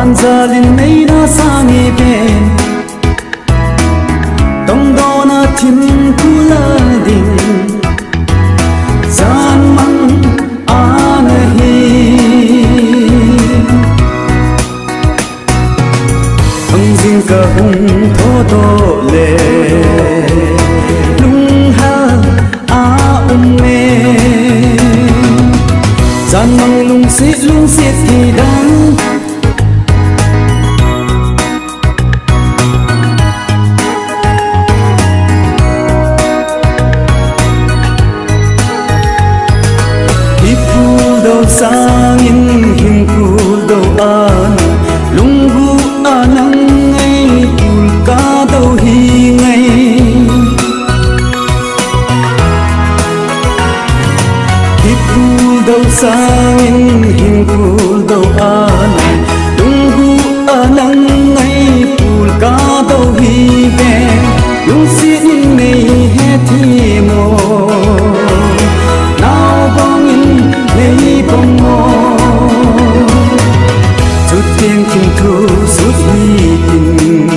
ban giờ linh nay na sang nghe bên tông đó na thiên thu lơ đình gian măng an hi ông riêng cả hùng thô tô lệ lung ha mê gian măng lung xiết thì đắng sang in hình phù đầu an lung gu anang ngay pul ca đầu hi ngay hip phù đầu sang in hình phù đầu an lung gu anang ngay pul ca đầu hi về lung xin này hết thì mồ tiếng kinh thu suốt hy tình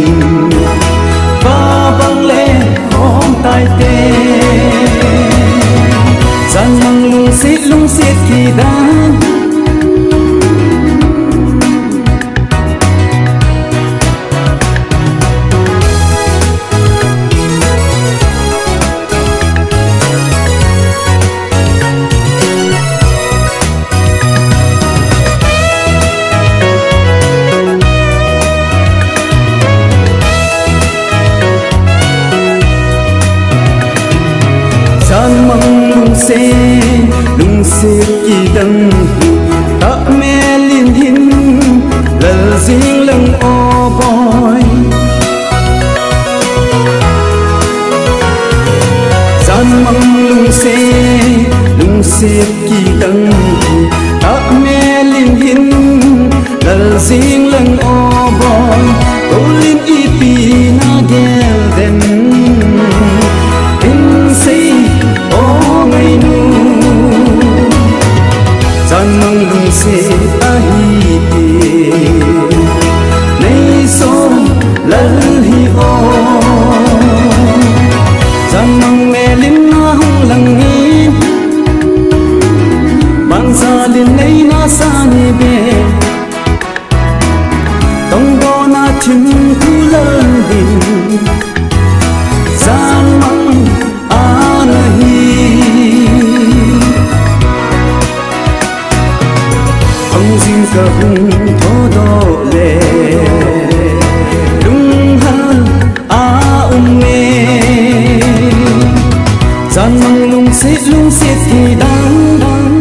và băng lên hóm tai tê gian măng lung xiết kỳ đắng lung xê kỳ đăng ta mẹ liên hin lờ riêng lưng ô bòi gian măng lung xê kỳ đăng ta mẹ liên hin lờ riêng lưng ô bòi cô liên y pi na gel đen in say ô ngày nu gian măng lung xê a hi ti nay so lal hi o gian măng mẹ linh na hong lang hi ban sa linh nay na sa ni be tông đó na thiên thu lớn đình gian măng an hi ông riêng cả hùng thô tô lệ lung ha mê gian măng lung xiết thì đắng